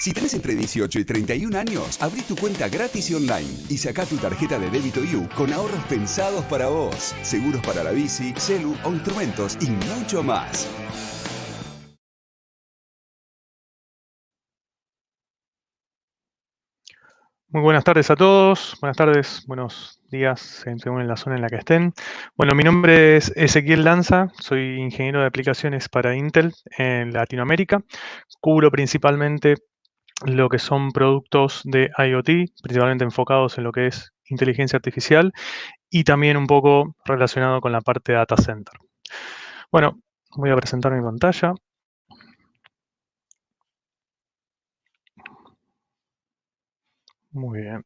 Si tenés entre 18 y 31 años, abrí tu cuenta gratis y online y sacá tu tarjeta de débito You con ahorros pensados para vos, seguros para la bici, celu o instrumentos y mucho más. Muy buenas tardes a todos, buenas tardes, buenos días, según en la zona en la que estén. Bueno, mi nombre es Ezequiel Lanza, soy ingeniero de aplicaciones para Intel en Latinoamérica. Cubro principalmente lo que son productos de IoT, principalmente enfocados en lo que es inteligencia artificial y también un poco relacionado con la parte de data center. Bueno, voy a presentar mi pantalla. Muy bien.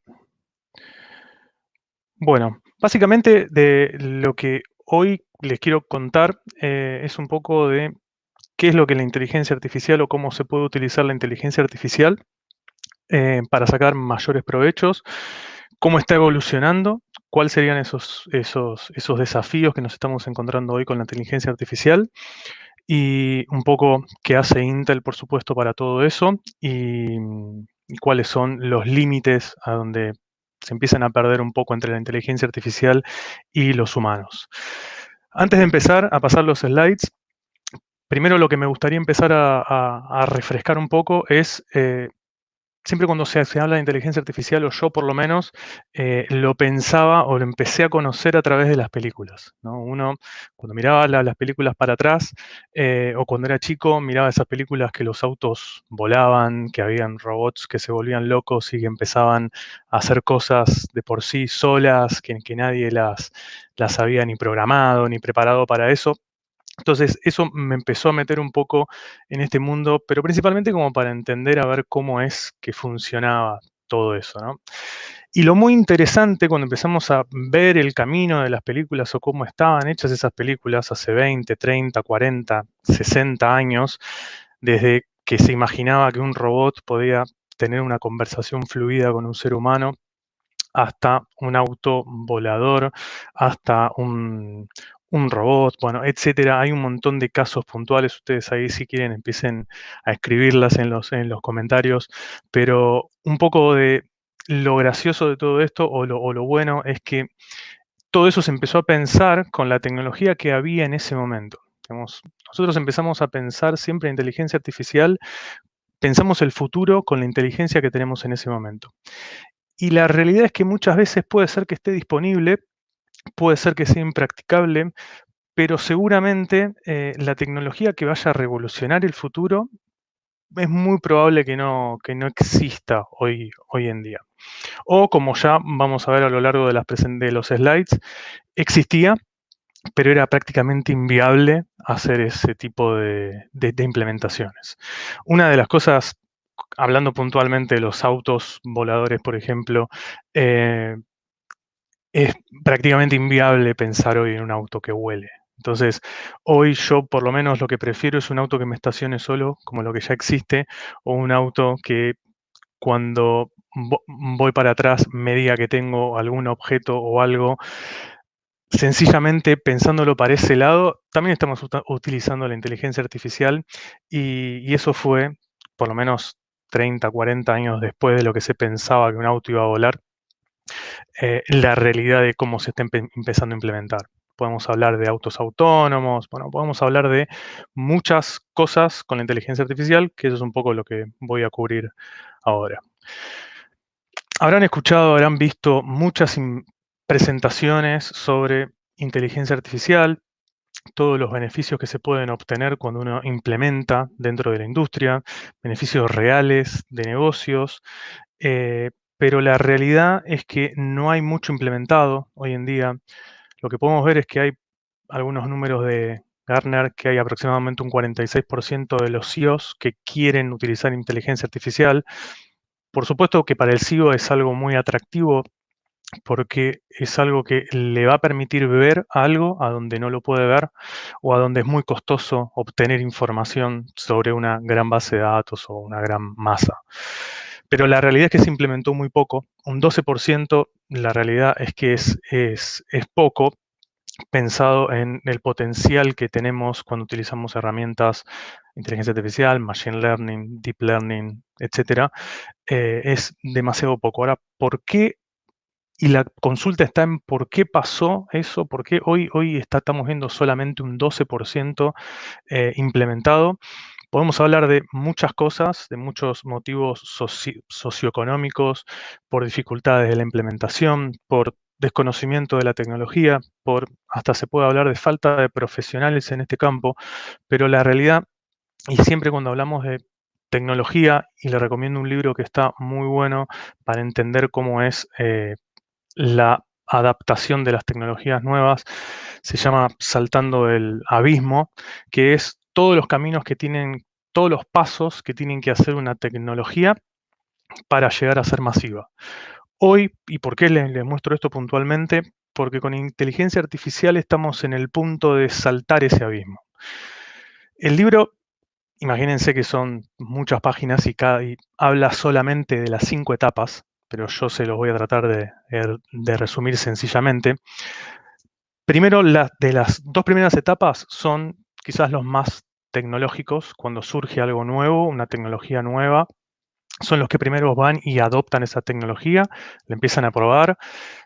Bueno, básicamente de lo que hoy les quiero contar es un poco de qué es lo que la inteligencia artificial o cómo se puede utilizar la inteligencia artificial para sacar mayores provechos, cómo está evolucionando, cuáles serían esos desafíos que nos estamos encontrando hoy con la inteligencia artificial y un poco qué hace Intel, por supuesto, para todo eso y cuáles son los límites a donde se empiezan a perder un poco entre la inteligencia artificial y los humanos. Antes de empezar a pasar los slides, primero lo que me gustaría empezar a refrescar un poco es siempre cuando se habla de inteligencia artificial, o yo por lo menos, lo pensaba o lo empecé a conocer a través de las películas, ¿no? Uno, cuando miraba las películas para atrás, o cuando era chico, miraba esas películas que los autos volaban, que habían robots que se volvían locos y que empezaban a hacer cosas de por sí solas, que nadie las había ni programado ni preparado para eso. Entonces, eso me empezó a meter un poco en este mundo, pero principalmente como para entender a ver cómo es que funcionaba todo eso, ¿no? Y lo muy interesante cuando empezamos a ver el camino de las películas o cómo estaban hechas esas películas hace 20, 30, 40, 60 años, desde que se imaginaba que un robot podía tener una conversación fluida con un ser humano, hasta un auto volador, hasta un robot, bueno, etcétera. Hay un montón de casos puntuales. Ustedes ahí, si quieren, empiecen a escribirlas en los comentarios. Pero un poco de lo gracioso de todo esto, o lo bueno, es que todo eso se empezó a pensar con la tecnología que había en ese momento. Digamos, nosotros empezamos a pensar siempre en inteligencia artificial, pensamos el futuro con la inteligencia que tenemos en ese momento. Y la realidad es que muchas veces puede ser que esté disponible, puede ser que sea impracticable, pero seguramente la tecnología que vaya a revolucionar el futuro es muy probable que no exista hoy en día. O como ya vamos a ver a lo largo de, de los slides, existía, pero era prácticamente inviable hacer ese tipo de implementaciones. Una de las cosas, hablando puntualmente de los autos voladores, por ejemplo, eh, es prácticamente inviable pensar hoy en un auto que vuele. Entonces, hoy yo por lo menos lo que prefiero es un auto que me estacione solo, como lo que ya existe, o un auto que cuando voy para atrás me diga que tengo algún objeto o algo. Sencillamente pensándolo para ese lado, también estamos utilizando la inteligencia artificial y eso fue, por lo menos 30, 40 años después de lo que se pensaba que un auto iba a volar, la realidad de cómo se está empezando a implementar. Podemos hablar de autos autónomos, bueno, podemos hablar de muchas cosas con la inteligencia artificial, que eso es un poco lo que voy a cubrir ahora. Habrán escuchado, habrán visto muchas presentaciones sobre inteligencia artificial, todos los beneficios que se pueden obtener cuando uno implementa dentro de la industria, beneficios reales de negocios, pero la realidad es que no hay mucho implementado hoy en día. Lo que podemos ver es que hay algunos números de Gartner que hay aproximadamente un 46% de los CEOs que quieren utilizar inteligencia artificial. Por supuesto que para el CEO es algo muy atractivo porque es algo que le va a permitir ver algo a donde no lo puede ver o a donde es muy costoso obtener información sobre una gran base de datos o una gran masa. Pero la realidad es que se implementó muy poco, un 12%, la realidad es que es poco pensado en el potencial que tenemos cuando utilizamos herramientas inteligencia artificial, machine learning, deep learning, etcétera, es demasiado poco. Ahora, ¿por qué? Y la consulta está en por qué pasó eso, por qué hoy estamos viendo solamente un 12% implementado. Podemos hablar de muchas cosas, de muchos motivos socioeconómicos, por dificultades de la implementación, por desconocimiento de la tecnología, por hasta se puede hablar de falta de profesionales en este campo, pero la realidad, y siempre cuando hablamos de tecnología, y le recomiendo un libro que está muy bueno para entender cómo es la adaptación de las tecnologías nuevas, se llama Saltando el Abismo, que es todos los caminos que tienen, todos los pasos que tienen que hacer una tecnología para llegar a ser masiva. Hoy, ¿y por qué les muestro esto puntualmente? Porque con inteligencia artificial estamos en el punto de saltar ese abismo. El libro, imagínense que son muchas páginas y habla solamente de las 5 etapas, pero yo se los voy a tratar de resumir sencillamente. Primero, de las 2 primeras etapas son quizás los más tecnológicos, cuando surge algo nuevo, una tecnología nueva, son los que primero van y adoptan esa tecnología, la empiezan a probar.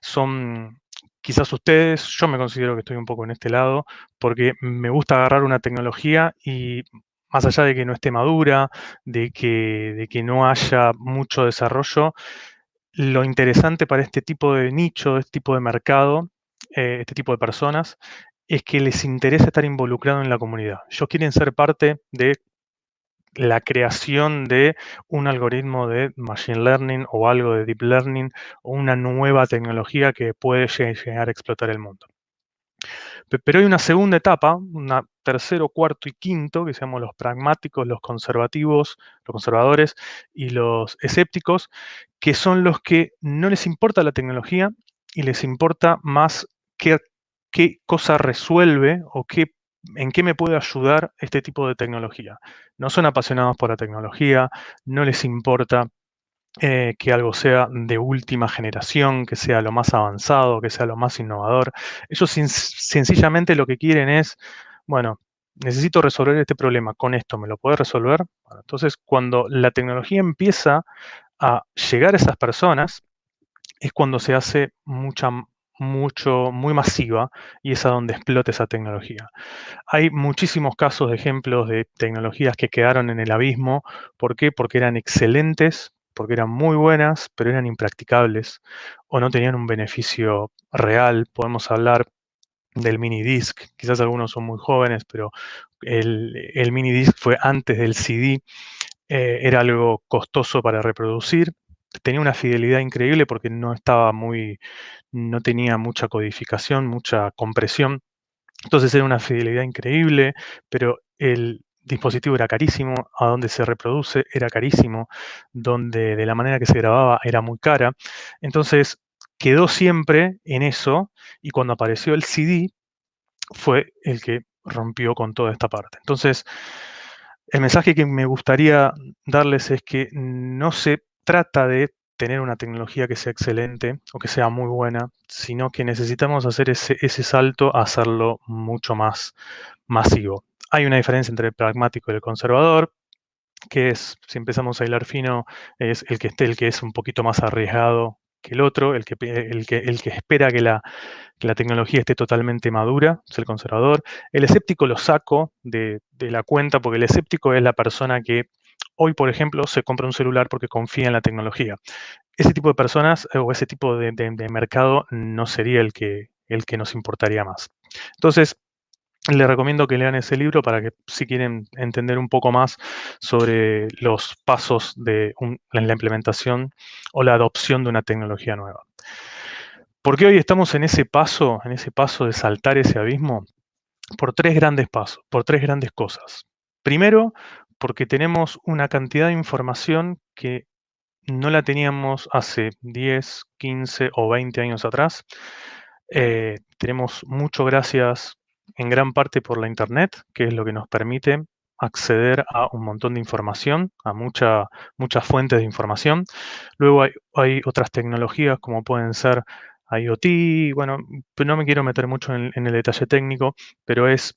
Son quizás ustedes, yo me considero que estoy un poco en este lado, porque me gusta agarrar una tecnología y más allá de que no esté madura, de que no haya mucho desarrollo, lo interesante para este tipo de nicho, este tipo de mercado, este tipo de personas, es que les interesa estar involucrado en la comunidad. Ellos quieren ser parte de la creación de un algoritmo de machine learning o algo de deep learning o una nueva tecnología que puede llegar a explotar el mundo. Pero hay una segunda etapa, una tercero, cuarto y quinto, que se llaman los pragmáticos, los conservativos, los conservadores y los escépticos, que son los que no les importa la tecnología y les importa más qué cosa resuelve o en qué me puede ayudar este tipo de tecnología. No son apasionados por la tecnología, no les importa que algo sea de última generación, que sea lo más avanzado, que sea lo más innovador. Ellos sencillamente lo que quieren es, bueno, necesito resolver este problema con esto, ¿me lo puede resolver? Bueno, entonces, cuando la tecnología empieza a llegar a esas personas, es cuando se hace muy masiva y es a donde explota esa tecnología. Hay muchísimos casos de ejemplos de tecnologías que quedaron en el abismo. ¿Por qué? Porque eran excelentes, porque eran muy buenas, pero eran impracticables o no tenían un beneficio real. Podemos hablar del mini disc. Quizás algunos son muy jóvenes, pero el mini disc fue antes del CD. Era algo costoso para reproducir. Tenía una fidelidad increíble porque no tenía mucha codificación, mucha compresión. Entonces era una fidelidad increíble, pero el dispositivo era carísimo, a donde se reproduce era carísimo, donde de la manera que se grababa era muy cara. Entonces quedó siempre en eso y cuando apareció el CD fue el que rompió con toda esta parte. Entonces, el mensaje que me gustaría darles es que no se trata de tener una tecnología que sea excelente o que sea muy buena, sino que necesitamos hacer ese salto a hacerlo mucho más masivo. Hay una diferencia entre el pragmático y el conservador, que es, si empezamos a hilar fino, es el que es un poquito más arriesgado que el otro, el que espera que la tecnología esté totalmente madura, es el conservador. El escéptico lo saco de la cuenta porque el escéptico es la persona que hoy, por ejemplo, se compra un celular porque confía en la tecnología. Ese tipo de personas o ese tipo de mercado no sería el que nos importaría más. Entonces, les recomiendo que lean ese libro para que si quieren entender un poco más sobre los pasos de la implementación o la adopción de una tecnología nueva. ¿Por qué hoy estamos en ese paso de saltar ese abismo? Por tres grandes pasos, por tres grandes cosas. Primero, porque tenemos una cantidad de información que no la teníamos hace 10, 15 o 20 años atrás. Tenemos mucho gracias en gran parte por la Internet, que es lo que nos permite acceder a un montón de información, a muchas fuentes de información. Luego hay otras tecnologías como pueden ser IoT, bueno, no me quiero meter mucho en el detalle técnico, pero es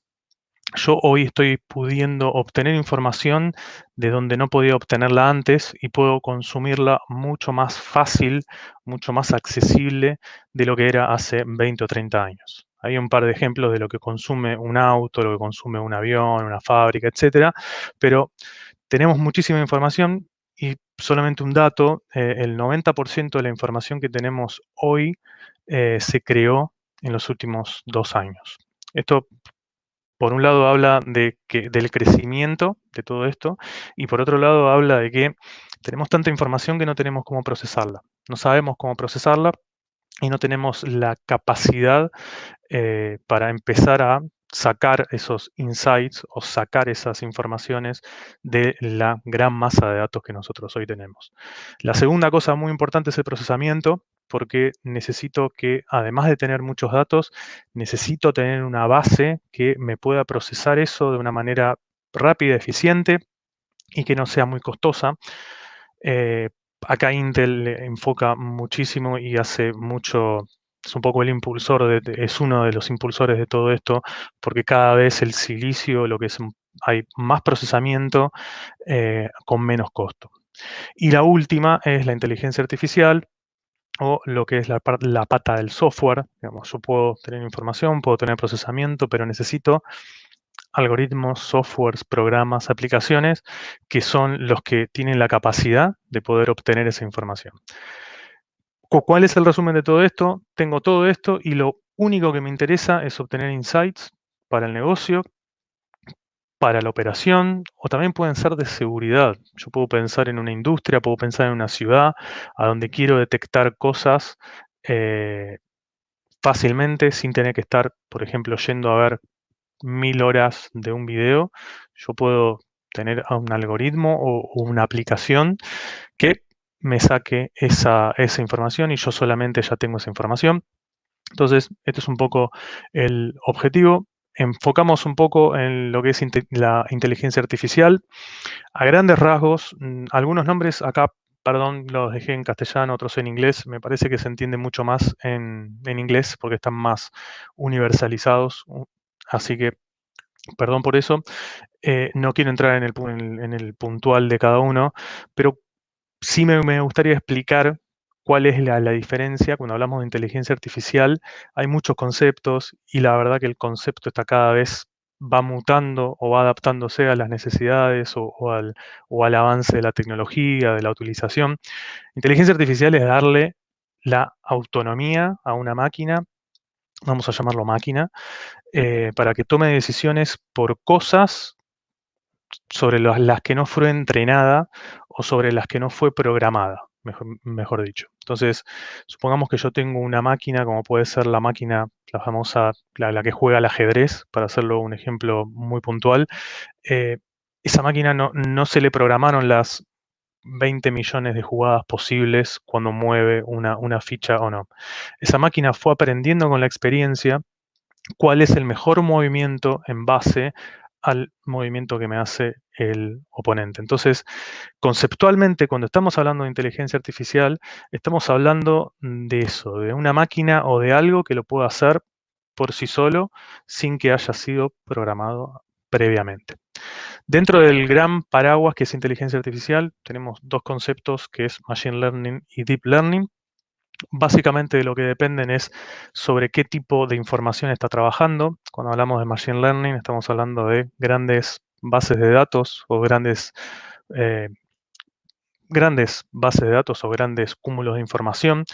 yo hoy estoy pudiendo obtener información de donde no podía obtenerla antes y puedo consumirla mucho más fácil, mucho más accesible de lo que era hace 20 o 30 años. Hay un par de ejemplos de lo que consume un auto, lo que consume un avión, una fábrica, etcétera, pero tenemos muchísima información y solamente un dato, el 90% de la información que tenemos hoy se creó en los últimos 2 años. Esto por un lado habla del crecimiento de todo esto y por otro lado habla de que tenemos tanta información que no tenemos cómo procesarla. No sabemos cómo procesarla y no tenemos la capacidad para empezar a sacar esos insights o sacar esas informaciones de la gran masa de datos que nosotros hoy tenemos. La segunda cosa muy importante es el procesamiento, porque necesito que, además de tener muchos datos, necesito tener una base que me pueda procesar eso de una manera rápida, eficiente y que no sea muy costosa. Eh, Acá Intel enfoca muchísimo y hace mucho, es un poco el impulsor, es uno de los impulsores de todo esto, porque cada vez el silicio, lo que es, hay más procesamiento con menos costo. Y la última es la inteligencia artificial o lo que es la pata del software. Digamos, yo puedo tener información, puedo tener procesamiento, pero necesito algoritmos, softwares, programas, aplicaciones que son los que tienen la capacidad de poder obtener esa información. ¿Cuál es el resumen de todo esto? Tengo todo esto y lo único que me interesa es obtener insights para el negocio, para la operación o también pueden ser de seguridad. Yo puedo pensar en una industria, puedo pensar en una ciudad a donde quiero detectar cosas eh, fácilmente sin tener que estar, por ejemplo, yendo a ver 1000 horas de un video. Yo puedo tener a un algoritmo o una aplicación que me saque esa información y yo solamente ya tengo esa información. Entonces, este es un poco el objetivo. Enfocamos un poco en lo que es la inteligencia artificial. A grandes rasgos, algunos nombres acá, perdón, los dejé en castellano, otros en inglés. Me parece que se entiende mucho más en inglés porque están más universalizados. Así que, perdón por eso. No quiero entrar en el puntual de cada uno, pero sí me gustaría explicar cuál es la diferencia. Cuando hablamos de inteligencia artificial, hay muchos conceptos y la verdad que el concepto está cada vez va mutando o va adaptándose a las necesidades o al avance de la tecnología, de la utilización. Inteligencia artificial es darle la autonomía a una máquina, vamos a llamarlo máquina, para que tome decisiones por cosas sobre las que no fue entrenada o sobre las que no fue programada, mejor dicho. Entonces, supongamos que yo tengo una máquina, como puede ser la máquina, la famosa, la que juega al ajedrez, para hacerlo un ejemplo muy puntual. eh, Esa máquina no se le programaron las 20 millones de jugadas posibles cuando mueve una ficha o no. Esa máquina fue aprendiendo con la experiencia cuál es el mejor movimiento en base al movimiento que me hace el oponente. Entonces, conceptualmente, cuando estamos hablando de inteligencia artificial, estamos hablando de eso, de una máquina o de algo que lo pueda hacer por sí solo sin que haya sido programado previamente. Dentro del gran paraguas que es inteligencia artificial, tenemos dos conceptos que es Machine Learning y Deep Learning. Básicamente de lo que dependen es sobre qué tipo de información está trabajando. Cuando hablamos de Machine Learning estamos hablando de grandes bases de datos o eh, grandes bases de datos o grandes cúmulos de información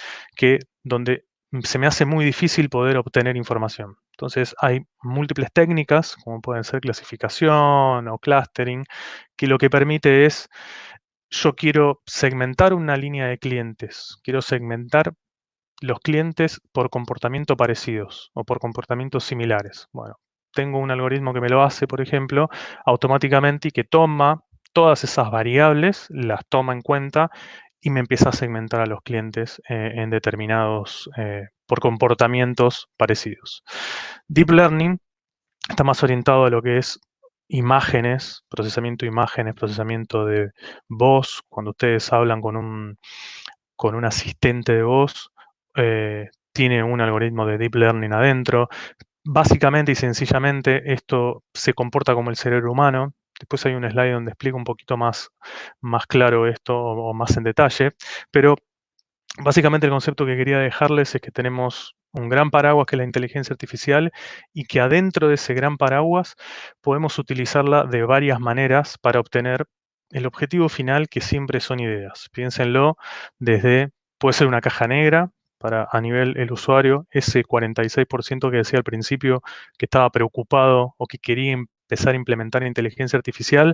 donde se me hace muy difícil poder obtener información. Entonces hay múltiples técnicas, como pueden ser clasificación o clustering, que lo que permite es, yo quiero segmentar una línea de clientes, quiero segmentar los clientes por comportamiento parecidos o por comportamientos similares. Bueno, tengo un algoritmo que me lo hace, por ejemplo, automáticamente y que toma todas esas variables, las toma en cuenta y me empieza a segmentar a los clientes en determinados, por comportamientos parecidos. Deep Learning está más orientado a lo que es imágenes, procesamiento de voz. Cuando ustedes hablan con un asistente de voz, tiene un algoritmo de deep learning adentro. Básicamente y sencillamente esto se comporta como el cerebro humano. Después hay un slide donde explico un poquito más claro esto o más en detalle, pero básicamente el concepto que quería dejarles es que tenemos un gran paraguas que es la inteligencia artificial y que adentro de ese gran paraguas podemos utilizarla de varias maneras para obtener el objetivo final que siempre son ideas. Piénsenlo desde, puede ser una caja negra para a nivel el usuario, ese 46% que decía al principio que estaba preocupado o que quería empezar a implementar inteligencia artificial,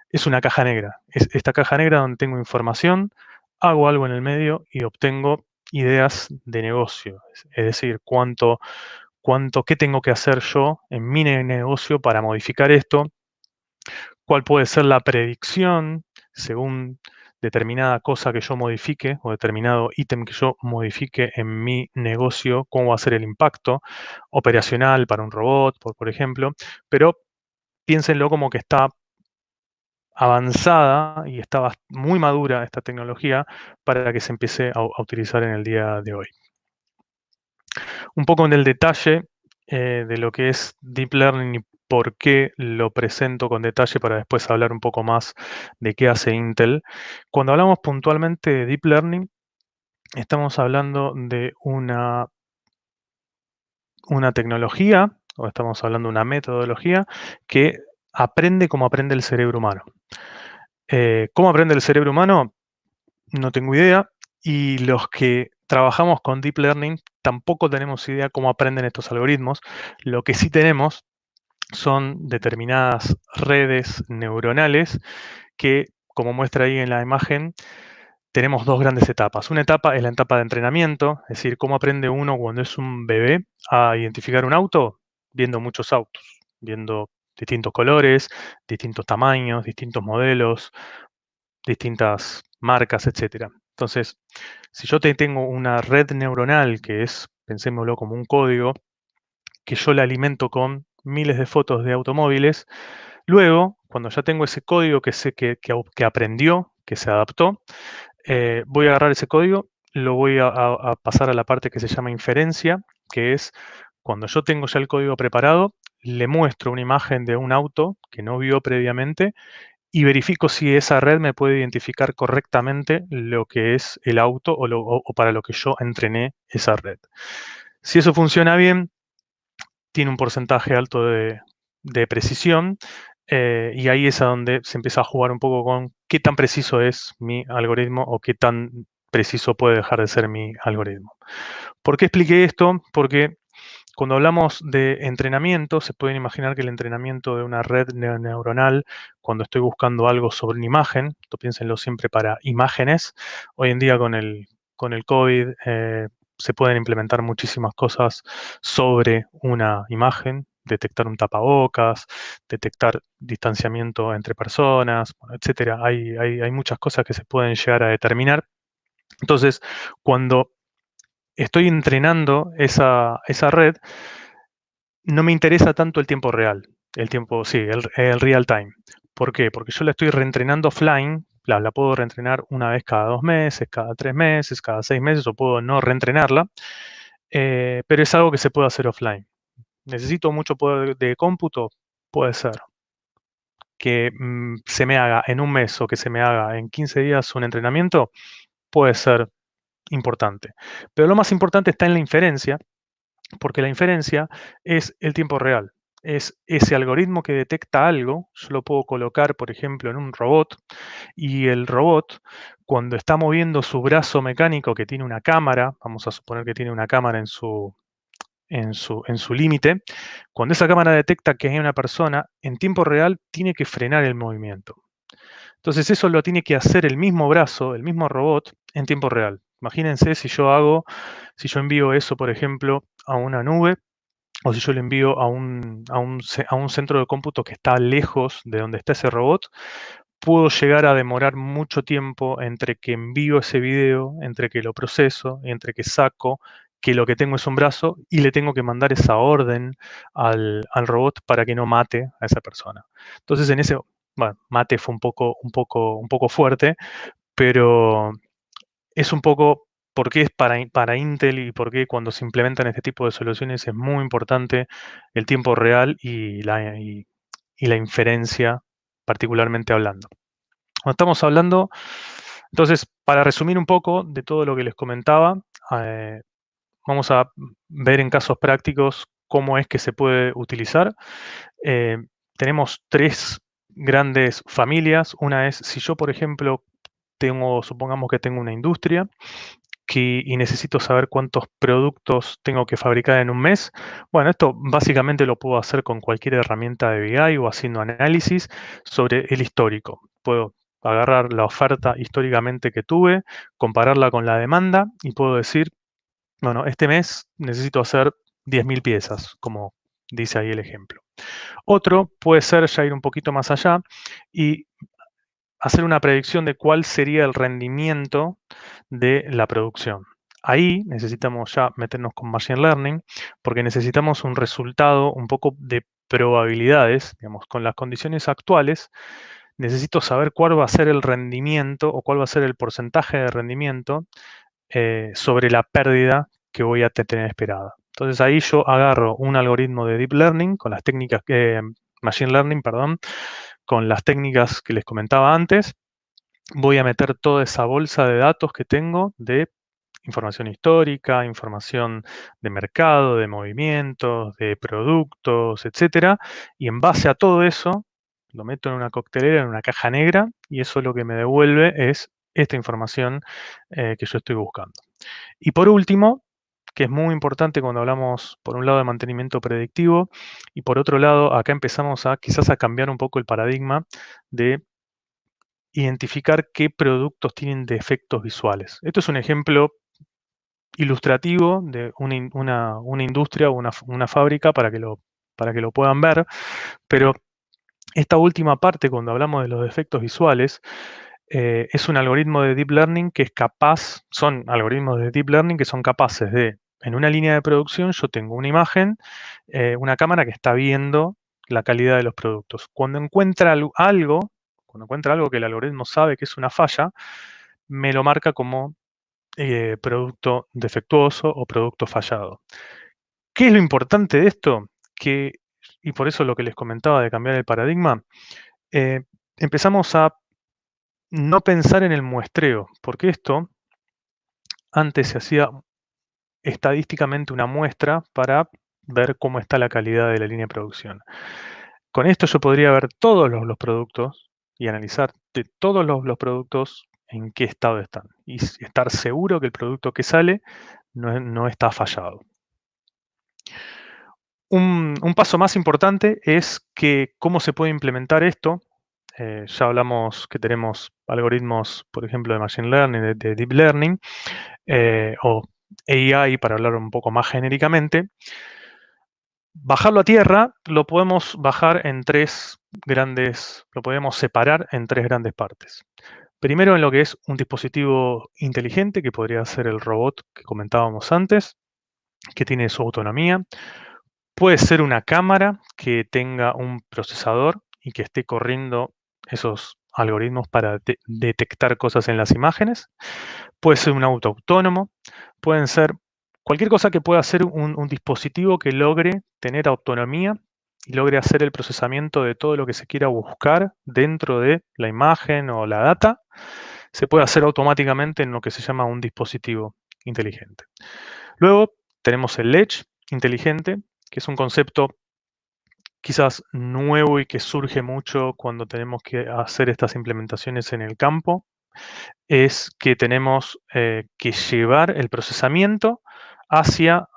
es una caja negra. Es esta caja negra donde tengo información, hago algo en el medio y obtengo ideas de negocio. Es decir, qué tengo que hacer yo en mi negocio para modificar esto, cuál puede ser la predicción según determinada cosa que yo modifique o determinado ítem que yo modifique en mi negocio, cómo va a ser el impacto operacional para un robot, por ejemplo, pero piénsenlo como que está avanzada y está muy madura esta tecnología para que se empiece a utilizar en el día de hoy. Un poco en el detalle de lo que es Deep Learning y por qué lo presento con detalle para después hablar un poco más de qué hace Intel. Cuando hablamos puntualmente de Deep Learning, estamos hablando de una tecnología o estamos hablando de una metodología que aprende como aprende el cerebro humano. ¿Cómo aprende el cerebro humano? No tengo idea. Y los que trabajamos con Deep Learning tampoco tenemos idea cómo aprenden estos algoritmos. Lo que sí tenemos son determinadas redes neuronales que, como muestra ahí en la imagen, tenemos dos grandes etapas. Una etapa es la etapa de entrenamiento, es decir, cómo aprende uno cuando es un bebé a identificar un auto, viendo muchos autos, viendo distintos colores, distintos tamaños, distintos modelos, distintas marcas, etcétera. Entonces, si yo tengo una red neuronal que es, pensémoslo como un código, que yo la alimento con miles de fotos de automóviles, luego, cuando ya tengo ese código que sé que aprendió, que se adaptó, voy a agarrar ese código, lo voy a pasar a la parte que se llama inferencia, que es cuando yo tengo ya el código preparado, le muestro una imagen de un auto que no vio previamente y verifico si esa red me puede identificar correctamente lo que es el auto o para lo que yo entrené esa red. Si eso funciona bien, tiene un porcentaje alto de precisión y ahí es a donde se empieza a jugar un poco con qué tan preciso es mi algoritmo o qué tan preciso puede dejar de ser mi algoritmo. ¿Por qué expliqué esto? Porque cuando hablamos de entrenamiento, se pueden imaginar que el entrenamiento de una red neuronal, cuando estoy buscando algo sobre una imagen, esto piénsenlo siempre para imágenes, hoy en día con el COVID se pueden implementar muchísimas cosas sobre una imagen, detectar un tapabocas, detectar distanciamiento entre personas, bueno, etcétera. Hay muchas cosas que se pueden llegar a determinar. Entonces, cuando estoy entrenando esa red, no me interesa tanto el tiempo real, el real time. ¿Por qué? Porque yo la estoy reentrenando offline, la puedo reentrenar una vez cada 2 meses, cada 3 meses, cada 6 meses, o puedo no reentrenarla, pero es algo que se puede hacer offline. ¿Necesito mucho poder de cómputo? Puede ser. Que se me haga en un mes o que se me haga en 15 días un entrenamiento, puede ser importante. Pero lo más importante está en la inferencia, porque la inferencia es el tiempo real. Es ese algoritmo que detecta algo, yo lo puedo colocar, por ejemplo, en un robot, y el robot, cuando está moviendo su brazo mecánico que tiene una cámara, vamos a suponer que tiene una cámara en su límite, cuando esa cámara detecta que hay una persona, en tiempo real tiene que frenar el movimiento. Entonces eso lo tiene que hacer el mismo brazo, el mismo robot, en tiempo real. Imagínense si yo envío eso, por ejemplo, a una nube, o si yo le envío a un centro de cómputo que está lejos de donde está ese robot, puedo llegar a demorar mucho tiempo entre que envío ese video, entre que lo proceso, entre que saco que lo que tengo es un brazo y le tengo que mandar esa orden al robot para que no mate a esa persona. Entonces bueno, mate fue un poco fuerte, pero es un poco por qué es para Intel y por qué cuando se implementan este tipo de soluciones es muy importante el tiempo real y la inferencia, particularmente hablando. Cuando estamos hablando, entonces, para resumir un poco de todo lo que les comentaba, eh, vamos a ver en casos prácticos cómo es que se puede utilizar. Eh, tenemos tres grandes familias. Una es, si yo, por ejemplo, supongamos que tengo una industria y necesito saber cuántos productos tengo que fabricar en un mes. Bueno, esto básicamente lo puedo hacer con cualquier herramienta de BI o haciendo análisis sobre el histórico. Puedo agarrar la oferta históricamente que tuve, compararla con la demanda y puedo decir, bueno, este mes necesito hacer 10.000 piezas, como dice ahí el ejemplo. Otro puede ser ya ir un poquito más allá y hacer una predicción de cuál sería el rendimiento de la producción. Ahí necesitamos ya meternos con Machine Learning porque necesitamos un resultado un poco de probabilidades, digamos, con las condiciones actuales, necesito saber cuál va a ser el rendimiento o cuál va a ser el porcentaje de rendimiento sobre la pérdida que voy a tener esperada. Entonces ahí yo agarro un algoritmo de Deep Learning con las técnicas, Machine Learning, perdón, con las técnicas que les comentaba antes, voy a meter toda esa bolsa de datos que tengo de información histórica, información de mercado, de movimientos, de productos, etcétera, y en base a todo eso lo meto en una coctelera, en una caja negra, y eso lo que me devuelve es esta información que yo estoy buscando. Y por último, que es muy importante cuando hablamos, por un lado, de mantenimiento predictivo, y por otro lado, acá empezamos a quizás a cambiar un poco el paradigma de identificar qué productos tienen defectos visuales. Esto es un ejemplo ilustrativo de una industria o una fábrica para que lo puedan ver, pero esta última parte, cuando hablamos de los defectos visuales, es un algoritmo de Deep Learning que es capaz, son algoritmos de Deep Learning que son capaces de, en una línea de producción, yo tengo una imagen, una cámara que está viendo la calidad de los productos. Cuando encuentra algo que el algoritmo sabe que es una falla, me lo marca como producto defectuoso o producto fallado. ¿Qué es lo importante de esto? Y por eso lo que les comentaba de cambiar el paradigma, eh, empezamos a no pensar en el muestreo, porque esto antes se hacía estadísticamente una muestra para ver cómo está la calidad de la línea de producción. Con esto yo podría ver todos los productos y analizar de todos los productos en qué estado están y estar seguro que el producto que sale no está fallado. Un paso más importante es que cómo se puede implementar esto. Ya hablamos que tenemos algoritmos, por ejemplo, de Machine Learning, de Deep Learning, o AI para hablar un poco más genéricamente. Bajarlo a tierra lo podemos bajar en lo podemos separar en tres grandes partes. Primero en lo que es un dispositivo inteligente, que podría ser el robot que comentábamos antes, que tiene su autonomía. Puede ser una cámara que tenga un procesador y que esté corriendo esos algoritmos para detectar cosas en las imágenes. Puede ser un auto autónomo. Pueden ser cualquier cosa que pueda ser un dispositivo que logre tener autonomía y logre hacer el procesamiento de todo lo que se quiera buscar dentro de la imagen o la data, se puede hacer automáticamente en lo que se llama un dispositivo inteligente. Luego tenemos el Edge inteligente, que es un concepto quizás nuevo y que surge mucho cuando tenemos que hacer estas implementaciones en el campo, es que tenemos que llevar el procesamiento hacia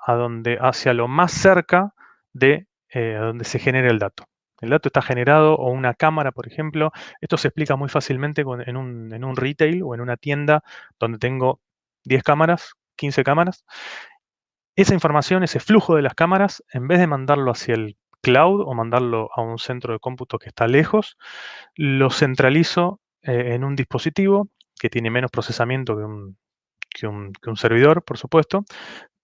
lo más cerca de a donde se genera el dato. El dato está generado o una cámara, por ejemplo. Esto se explica muy fácilmente en un retail o en una tienda donde tengo 10 cámaras, 15 cámaras. Esa información, ese flujo de las cámaras, en vez de mandarlo hacia el cloud o mandarlo a un centro de cómputo que está lejos, lo centralizo en un dispositivo que tiene menos procesamiento que un servidor, por supuesto,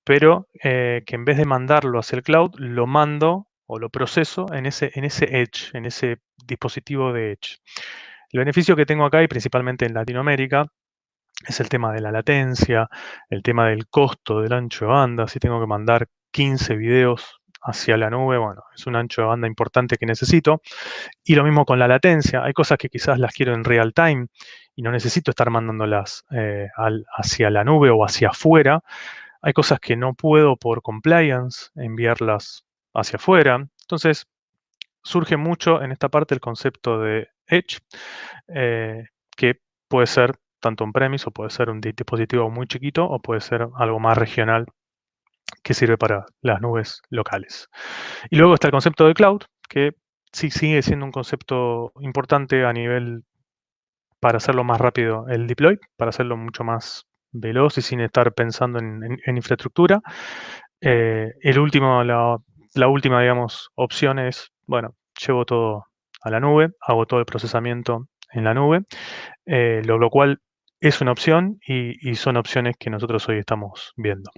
pero que en vez de mandarlo hacia el cloud, lo mando o lo proceso en ese edge, en ese dispositivo de edge. El beneficio que tengo acá, y principalmente en Latinoamérica, es el tema de la latencia, el tema del costo del ancho de banda. Si tengo que mandar 15 videos hacia la nube, bueno, es un ancho de banda importante que necesito. Y lo mismo con la latencia. Hay cosas que quizás las quiero en real time y no necesito estar mandándolas hacia la nube o hacia afuera. Hay cosas que no puedo por compliance enviarlas hacia afuera. Entonces, surge mucho en esta parte el concepto de Edge, que puede ser tanto on-premise o puede ser un dispositivo muy chiquito o puede ser algo más regional que sirve para las nubes locales. Y luego está el concepto de cloud, que sí sigue siendo un concepto importante a nivel para hacerlo más rápido el deploy, para hacerlo mucho más veloz y sin estar pensando en infraestructura. El último, la última, digamos, opción es, bueno, llevo todo a la nube, hago todo el procesamiento en la nube, lo cual es una opción y son opciones que nosotros hoy estamos viendo.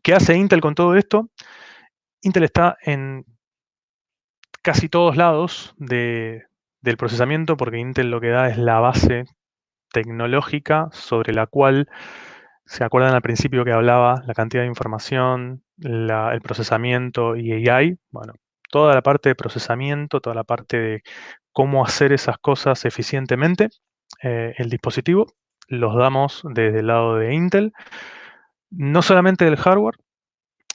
¿Qué hace Intel con todo esto? Intel está en casi todos lados del procesamiento porque Intel lo que da es la base tecnológica sobre la cual, ¿se acuerdan al principio que hablaba la cantidad de información, el procesamiento y AI? Bueno, toda la parte de procesamiento, toda la parte de cómo hacer esas cosas eficientemente, el dispositivo, los damos desde el lado de Intel, no solamente del hardware,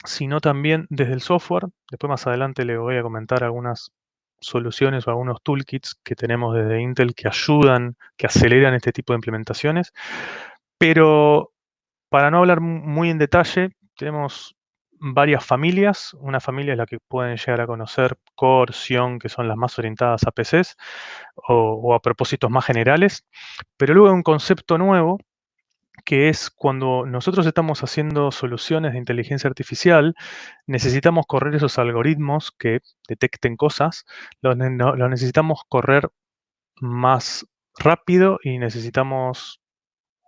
sino también desde el software. Después más adelante le voy a comentar algunas soluciones o algunos toolkits que tenemos desde Intel que ayudan, que aceleran este tipo de implementaciones. Pero para no hablar muy en detalle, tenemos varias familias. Una familia es la que pueden llegar a conocer Core, Xeon, que son las más orientadas a PCs o a propósitos más generales. Pero luego hay un concepto nuevo que es cuando nosotros estamos haciendo soluciones de inteligencia artificial, necesitamos correr esos algoritmos que detecten cosas, los necesitamos correr más rápido y necesitamos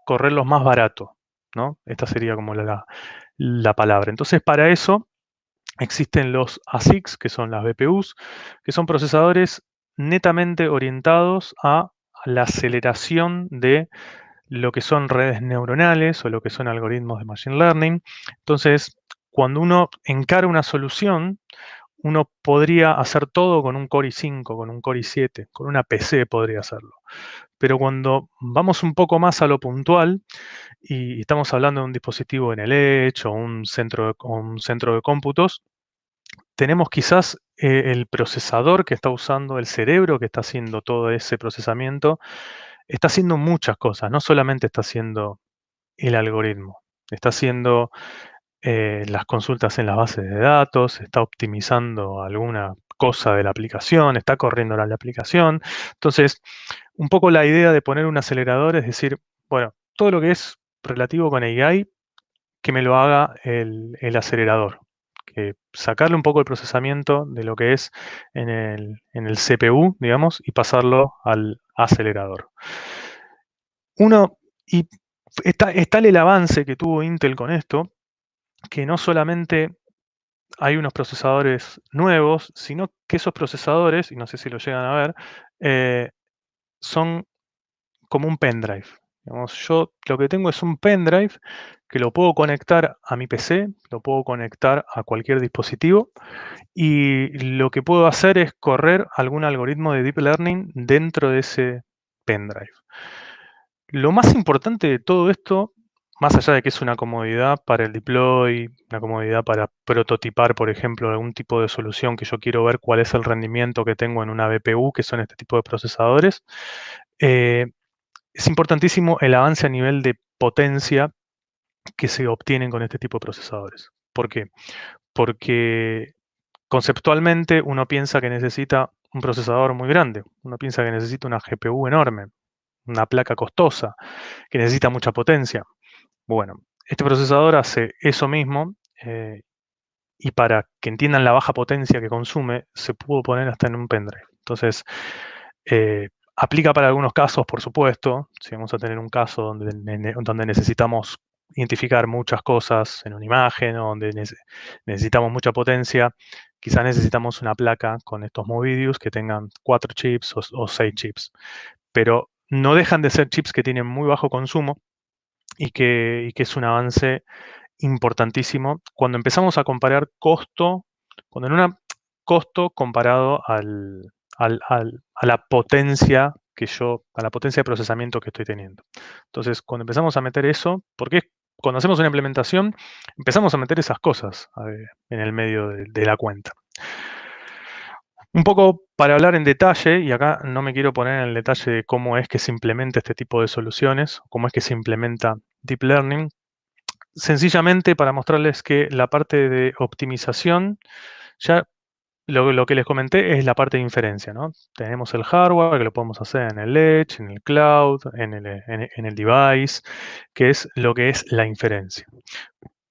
correrlos más barato, ¿no? Esta sería como la palabra. Entonces, para eso existen los ASICs, que son las BPUs, que son procesadores netamente orientados a la aceleración de lo que son redes neuronales o lo que son algoritmos de machine learning. Entonces, cuando uno encara una solución, uno podría hacer todo con un Core i5, con un Core i7, con una PC podría hacerlo. Pero cuando vamos un poco más a lo puntual y estamos hablando de un dispositivo en el Edge o un centro de cómputos, tenemos quizás el procesador que está usando, el cerebro que está haciendo todo ese procesamiento, está haciendo muchas cosas, no solamente está haciendo el algoritmo, está haciendo las consultas en las bases de datos, está optimizando alguna cosa de la aplicación, está corriendo la aplicación. Entonces, un poco la idea de poner un acelerador es decir, bueno, todo lo que es relativo con AI, que me lo haga el acelerador. Que sacarle un poco el procesamiento de lo que es en el CPU, digamos, y pasarlo al acelerador. Y es tal el avance que tuvo Intel con esto, que no solamente hay unos procesadores nuevos, sino que esos procesadores, y no sé si lo llegan a ver, son como un pendrive. Digamos, yo lo que tengo es un pendrive que lo puedo conectar a mi PC, lo puedo conectar a cualquier dispositivo y lo que puedo hacer es correr algún algoritmo de deep learning dentro de ese pendrive. Lo más importante de todo esto, más allá de que es una comodidad para el deploy, una comodidad para prototipar, por ejemplo, algún tipo de solución que yo quiero ver cuál es el rendimiento que tengo en una BPU, que son este tipo de procesadores, eh, es importantísimo el avance a nivel de potencia que se obtienen con este tipo de procesadores. ¿Por qué? Porque conceptualmente uno piensa que necesita un procesador muy grande, uno piensa que necesita una GPU enorme, una placa costosa, que necesita mucha potencia. Bueno, este procesador hace eso mismo y para que entiendan la baja potencia que consume, se pudo poner hasta en un pendrive. Entonces, aplica para algunos casos, por supuesto. Si vamos a tener un caso donde necesitamos identificar muchas cosas en una imagen o donde necesitamos mucha potencia, quizás necesitamos una placa con estos Movidius que tengan 4 chips o 6 chips. Pero no dejan de ser chips que tienen muy bajo consumo y que es un avance importantísimo cuando empezamos a comparar costo, cuando en una costo comparado a la potencia a la potencia de procesamiento que estoy teniendo. Entonces, cuando empezamos a meter eso, porque cuando hacemos una implementación, empezamos a meter esas cosas en el medio de la cuenta. Un poco para hablar en detalle, y acá no me quiero poner en el detalle de cómo es que se implementa este tipo de soluciones, cómo es que se implementa Deep Learning, sencillamente para mostrarles que la parte de optimización, ya lo que les comenté es la parte de inferencia, ¿no? Tenemos el hardware, que lo podemos hacer en el edge, en el cloud, en el device, que es la inferencia.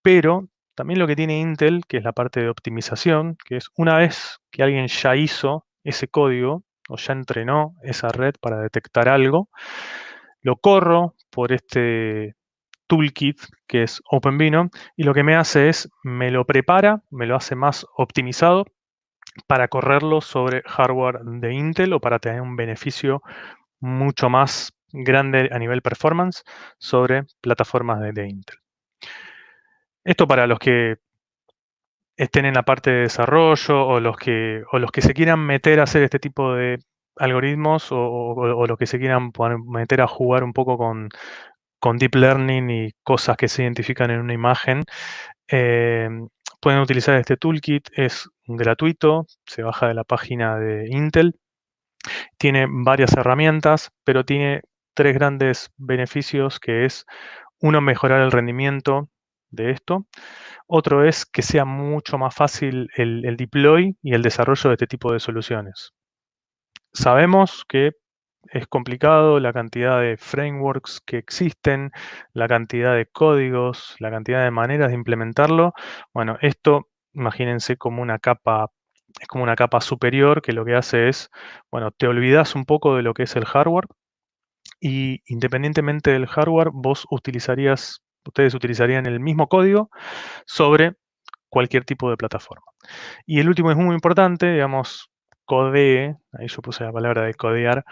Pero también lo que tiene Intel, que es la parte de optimización, que es una vez que alguien ya hizo ese código o ya entrenó esa red para detectar algo, lo corro por este toolkit que es OpenVINO y lo que me hace es, me lo prepara, me lo hace más optimizado para correrlo sobre hardware de Intel o para tener un beneficio mucho más grande a nivel performance sobre plataformas de Intel. Esto para los que estén en la parte de desarrollo o los que se quieran meter a hacer este tipo de algoritmos o los que se quieran meter a jugar un poco con Deep Learning y cosas que se identifican en una imagen. Eh, Pueden utilizar este toolkit, es gratuito, se baja de la página de Intel, tiene varias herramientas, pero tiene tres grandes beneficios, que es uno, mejorar el rendimiento de esto. Otro es que sea mucho más fácil el deploy y el desarrollo de este tipo de soluciones. Sabemos que es complicado la cantidad de frameworks que existen, la cantidad de códigos, la cantidad de maneras de implementarlo. Bueno, esto imagínense como una capa, es como una capa superior que lo que hace es, bueno, te olvidas un poco de lo que es el hardware y independientemente del hardware, ustedes utilizarían el mismo código sobre cualquier tipo de plataforma. Y el último es muy importante, digamos, codee, ahí yo puse la palabra de codear,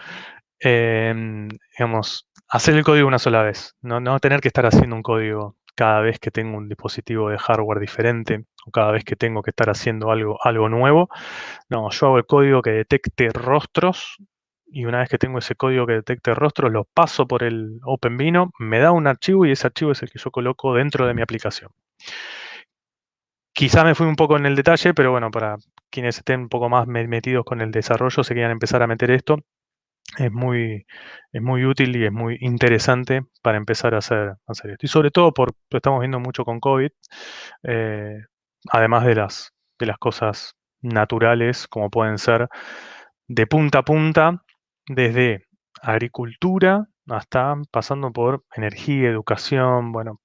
digamos, hacer el código una sola vez, no tener que estar haciendo un código cada vez que tengo un dispositivo de hardware diferente o cada vez que tengo que estar haciendo algo nuevo. No, yo hago el código que detecte rostros y una vez que tengo ese código que detecte rostros, lo paso por el OpenVINO, me da un archivo y ese archivo es el que yo coloco dentro de mi aplicación. Quizá me fui un poco en el detalle, pero bueno, para quienes estén un poco más metidos con el desarrollo, se quieran empezar a meter esto, es muy útil y es muy interesante para empezar a hacer esto. Y sobre todo lo estamos viendo mucho con COVID, eh, además de las cosas naturales, como pueden ser de punta a punta, desde agricultura hasta pasando por energía, educación, bueno,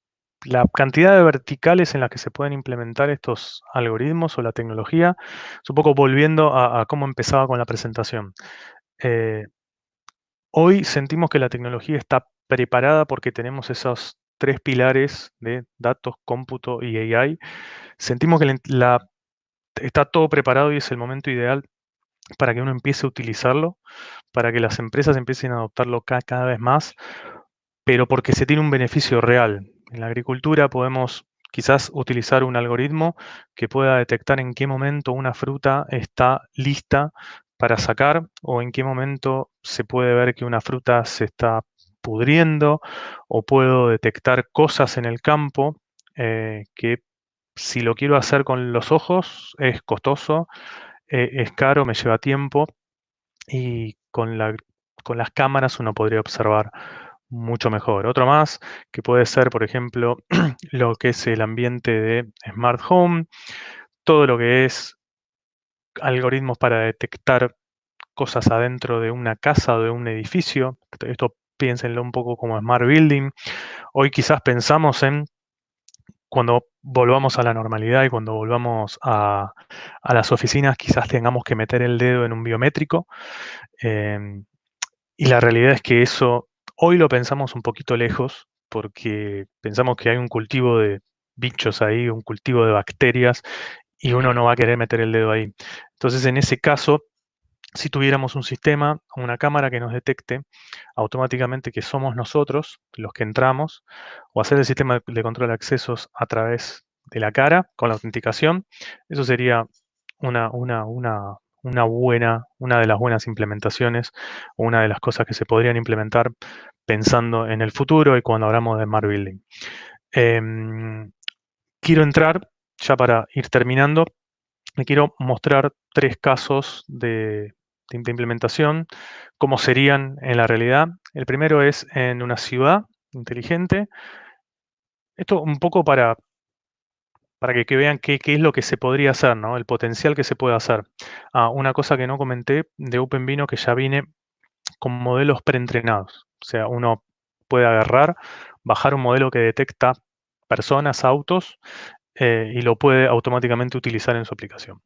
la cantidad de verticales en las que se pueden implementar estos algoritmos o la tecnología, es un poco volviendo a cómo empezaba con la presentación. Eh, Hoy sentimos que la tecnología está preparada porque tenemos esos tres pilares de datos, cómputo y AI. Sentimos que está todo preparado y es el momento ideal para que uno empiece a utilizarlo, para que las empresas empiecen a adoptarlo cada vez más, pero porque se tiene un beneficio real. En la agricultura podemos quizás utilizar un algoritmo que pueda detectar en qué momento una fruta está lista para sacar o en qué momento se puede ver que una fruta se está pudriendo o puedo detectar cosas en el campo que si lo quiero hacer con los ojos es costoso, es caro, me lleva tiempo y con las cámaras uno podría observar mucho mejor. Otro más que puede ser, por ejemplo, lo que es el ambiente de Smart Home, todo lo que es algoritmos para detectar cosas adentro de una casa o de un edificio. Esto piénsenlo un poco como Smart Building. Hoy quizás pensamos en cuando volvamos a la normalidad y cuando volvamos a las oficinas, quizás tengamos que meter el dedo en un biométrico. em, Y la realidad es que eso hoy lo pensamos un poquito lejos porque pensamos que hay un cultivo de bichos ahí, un cultivo de bacterias y uno no va a querer meter el dedo ahí. Entonces, en ese caso, si tuviéramos un sistema, una cámara que nos detecte automáticamente que somos nosotros los que entramos, o hacer el sistema de control de accesos a través de la cara con la autenticación. Eso sería una de las buenas implementaciones, o una de las cosas que se podrían implementar pensando en el futuro y cuando hablamos de Smart Building. Quiero entrar, ya para ir terminando, le quiero mostrar 3 casos de implementación, cómo serían en la realidad. El primero es en una ciudad inteligente. Esto un poco para que vean qué es lo que se podría hacer, ¿no? El potencial que se puede hacer. Una cosa que no comenté de OpenVINO, que ya viene con modelos preentrenados. O sea, uno puede agarrar, bajar un modelo que detecta personas, autos, y lo puede automáticamente utilizar en su aplicación.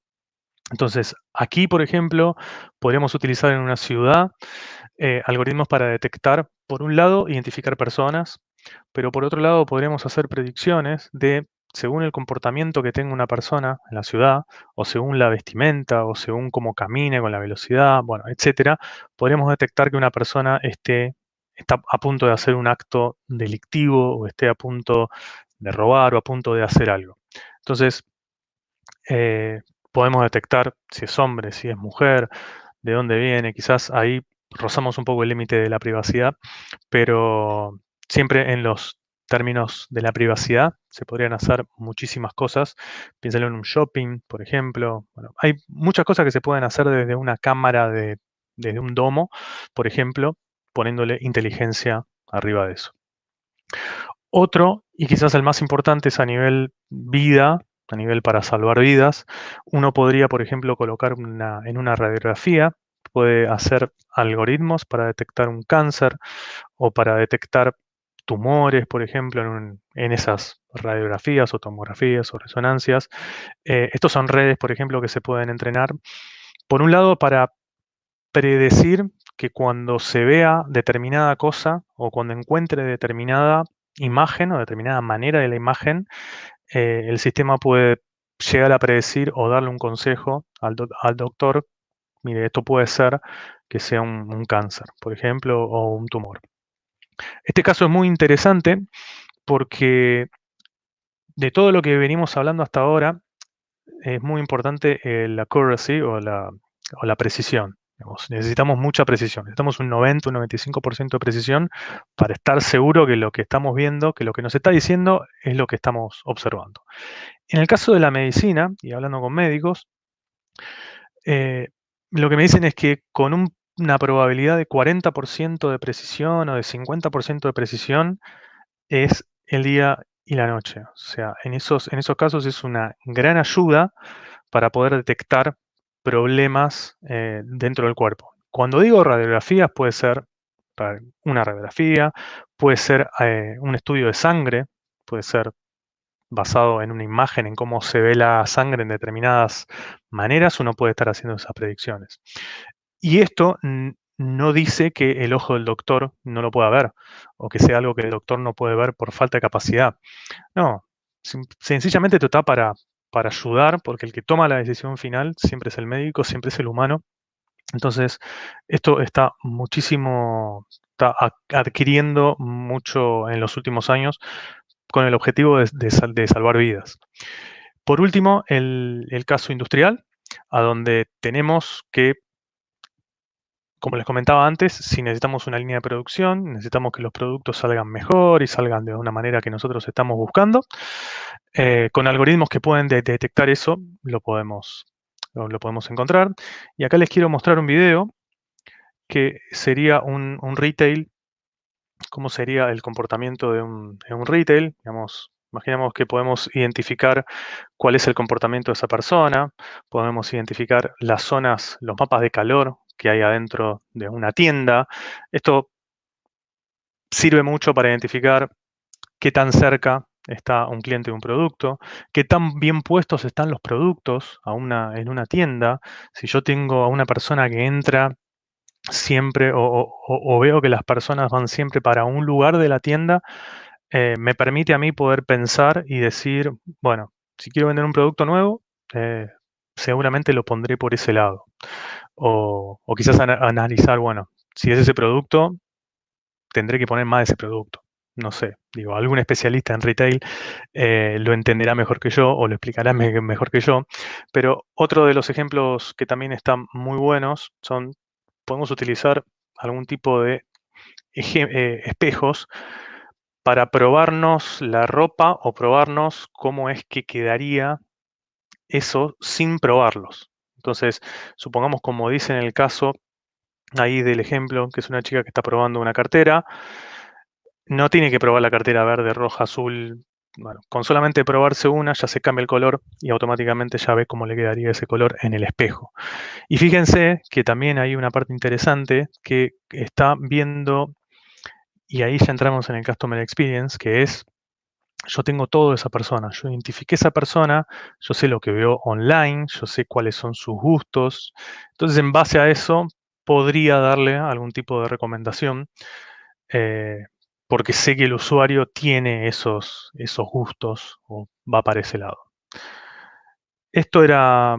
Entonces, aquí, por ejemplo, podríamos utilizar en una ciudad algoritmos para detectar, por un lado, identificar personas, pero por otro lado podríamos hacer predicciones de, según el comportamiento que tenga una persona en la ciudad, o según la vestimenta, o según cómo camine con la velocidad, bueno, etcétera, podríamos detectar que una persona está a punto de hacer un acto delictivo, o esté a punto de robar, o a punto de hacer algo. Entonces, eh, podemos detectar si es hombre, si es mujer, de dónde viene. Quizás ahí rozamos un poco el límite de la privacidad, pero siempre en los términos de la privacidad se podrían hacer muchísimas cosas. Piénsalo en un shopping, por ejemplo. Bueno, hay muchas cosas que se pueden hacer desde una cámara, desde un domo, por ejemplo, poniéndole inteligencia arriba de eso. Otro, y quizás el más importante, es a nivel vida, a nivel para salvar vidas. Uno podría, por ejemplo, colocar en una radiografía, puede hacer algoritmos para detectar un cáncer o para detectar tumores, por ejemplo, en esas radiografías o tomografías o resonancias. Estos son redes, por ejemplo, que se pueden entrenar, por un lado, para predecir que cuando se vea determinada cosa o cuando encuentre determinada imagen o determinada manera de la imagen, el sistema puede llegar a predecir o darle un consejo al doctor: mire, esto puede ser que sea un cáncer, por ejemplo, o un tumor. Este caso es muy interesante porque de todo lo que venimos hablando hasta ahora, es muy importante la accuracy o la precisión. Digamos, necesitamos mucha precisión. Necesitamos un 90, un 95% de precisión para estar seguro que lo que estamos viendo, que lo que nos está diciendo es lo que estamos observando. En el caso de la medicina, y hablando con médicos, eh, lo que me dicen es que con una probabilidad de 40% de precisión o de 50% de precisión es el día y la noche. O sea, en esos casos es una gran ayuda para poder detectar problemas dentro del cuerpo. Cuando digo radiografías, puede ser una radiografía, puede ser un estudio de sangre, puede ser basado en una imagen, en cómo se ve la sangre en determinadas maneras, uno puede estar haciendo esas predicciones. Y esto no dice que el ojo del doctor no lo pueda ver, o que sea algo que el doctor no puede ver por falta de capacidad. No, sencillamente esto está para ayudar, porque el que toma la decisión final siempre es el médico, siempre es el humano. Entonces, esto está muchísimo, está adquiriendo mucho en los últimos años con el objetivo de salvar vidas. Por último, el caso industrial, a donde tenemos que, como les comentaba antes, si necesitamos una línea de producción, necesitamos que los productos salgan mejor y salgan de una manera que nosotros estamos buscando. Con algoritmos que pueden detectar eso, lo podemos encontrar. Y acá les quiero mostrar un video que sería un retail, cómo sería el comportamiento de un retail. Digamos, imaginemos que podemos identificar cuál es el comportamiento de esa persona, podemos identificar las zonas, los mapas de calor que hay adentro de una tienda. Esto sirve mucho para identificar qué tan cerca está un cliente de un producto, qué tan bien puestos están los productos en una tienda. Si yo tengo a una persona que entra siempre o veo que las personas van siempre para un lugar de la tienda, me permite a mí poder pensar y decir, bueno, si quiero vender un producto nuevo, seguramente lo pondré por ese lado. O quizás analizar, bueno, si es ese producto, tendré que poner más de ese producto. No sé, digo, algún especialista en retail lo entenderá mejor que yo o lo explicará mejor que yo. Pero otro de los ejemplos que también están muy buenos son, podemos utilizar algún tipo de espejos para probarnos la ropa o probarnos cómo es que quedaría eso sin probarlos. Entonces, supongamos, como dice en el caso ahí del ejemplo, que es una chica que está probando una cartera, no tiene que probar la cartera verde, roja, azul. Bueno, con solamente probarse una ya se cambia el color y automáticamente ya ve cómo le quedaría ese color en el espejo. Y fíjense que también hay una parte interesante que está viendo, y ahí ya entramos en el Customer Experience, que es, yo tengo todo de esa persona, yo identifiqué esa persona, yo sé lo que veo online, yo sé cuáles son sus gustos. Entonces, en base a eso, podría darle algún tipo de recomendación, eh, porque sé que el usuario tiene esos gustos o va para ese lado. Esto era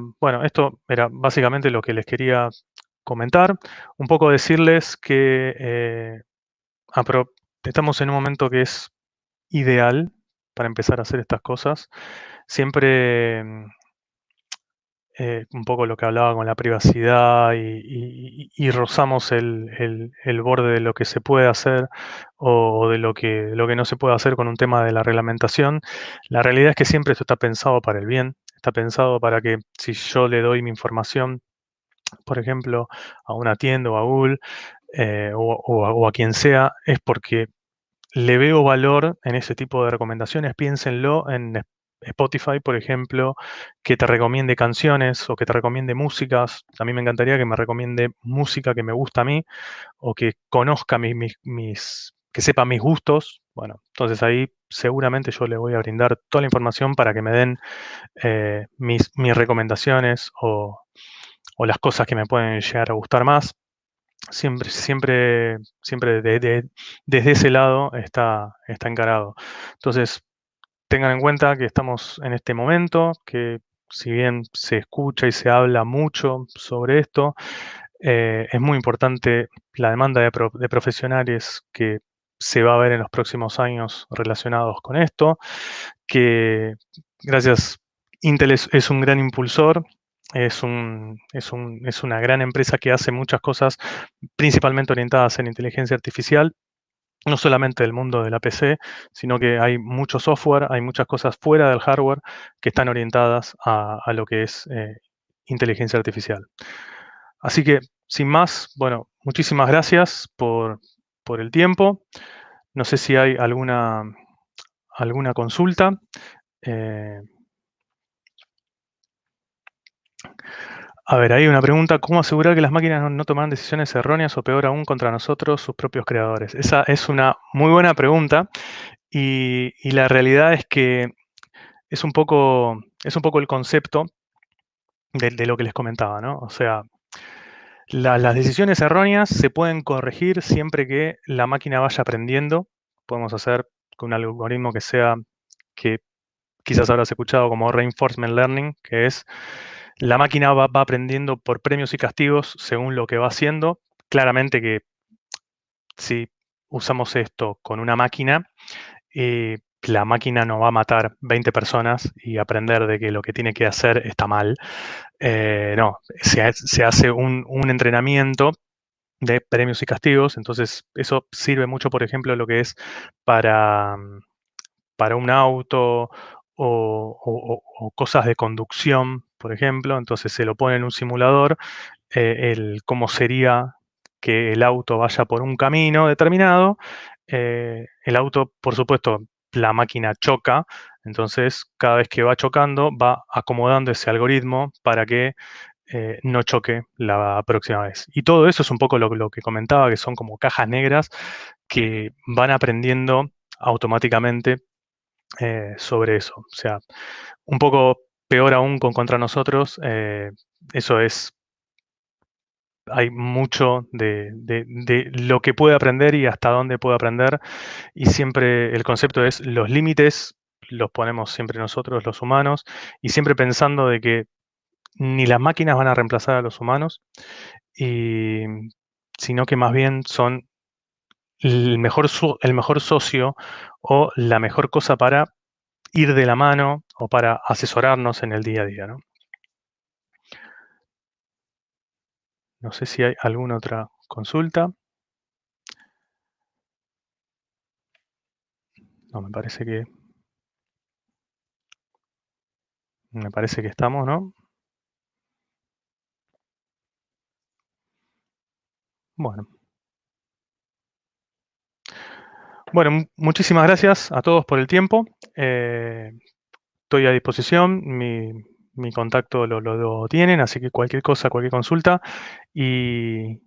básicamente lo que les quería comentar. Un poco decirles que estamos en un momento que es ideal para empezar a hacer estas cosas. Siempre un poco lo que hablaba con la privacidad y rozamos el borde de lo que se puede hacer o de lo que no se puede hacer con un tema de la reglamentación. La realidad es que siempre esto está pensado para el bien, está pensado para que si yo le doy mi información, por ejemplo, a una tienda o a Google o a quien sea, es porque le veo valor en ese tipo de recomendaciones. Piénsenlo en Spotify, por ejemplo, que te recomiende canciones o que te recomiende músicas. A mí me encantaría que me recomiende música que me gusta a mí o que conozca que sepa mis gustos. Bueno, entonces ahí seguramente yo le voy a brindar toda la información para que me den mis recomendaciones o las cosas que me pueden llegar a gustar más. Siempre desde ese lado está encarado. Entonces, tengan en cuenta que estamos en este momento, que si bien se escucha y se habla mucho sobre esto, es muy importante la demanda de profesionales que se va a ver en los próximos años relacionados con esto, que gracias, Intel es un gran impulsor, es una gran empresa que hace muchas cosas principalmente orientadas en inteligencia artificial, no solamente del mundo de la PC, sino que hay mucho software, hay muchas cosas fuera del hardware que están orientadas a lo que es inteligencia artificial. Así que, sin más, bueno, muchísimas gracias por el tiempo. No sé si hay alguna consulta. Eh, a ver, hay una pregunta: ¿cómo asegurar que las máquinas no tomarán decisiones erróneas o peor aún contra nosotros, sus propios creadores? Esa es una muy buena pregunta y la realidad es que es un poco el concepto de lo que les comentaba, ¿no? O sea, las decisiones erróneas se pueden corregir siempre que la máquina vaya aprendiendo. Podemos hacer con un algoritmo que quizás habrás escuchado como reinforcement learning, que es la máquina va aprendiendo por premios y castigos según lo que va haciendo. Claramente que si usamos esto con una máquina, la máquina no va a matar 20 personas y aprender de que lo que tiene que hacer está mal. No, se hace un entrenamiento de premios y castigos. Entonces, eso sirve mucho, por ejemplo, lo que es para, para un auto o cosas de conducción, por ejemplo. Entonces, se lo pone en un simulador cómo sería que el auto vaya por un camino determinado. El auto, por supuesto, la máquina choca. Entonces, cada vez que va chocando, va acomodando ese algoritmo para que no choque la próxima vez. Y todo eso es un poco lo que comentaba, que son como cajas negras que van aprendiendo automáticamente sobre eso. O sea, un poco peor aún contra nosotros, eso es, hay mucho de lo que puede aprender y hasta dónde puede aprender. Y siempre el concepto es los límites los ponemos siempre nosotros, los humanos, y siempre pensando de que ni las máquinas van a reemplazar a los humanos, y, sino que más bien son el mejor socio o la mejor cosa para ir de la mano o para asesorarnos en el día a día, ¿no? No sé si hay alguna otra consulta. No, me parece que estamos, ¿no? Bueno. Bueno, muchísimas gracias a todos por el tiempo. Estoy a disposición. Mi contacto lo tienen, así que cualquier cosa, cualquier consulta. Y,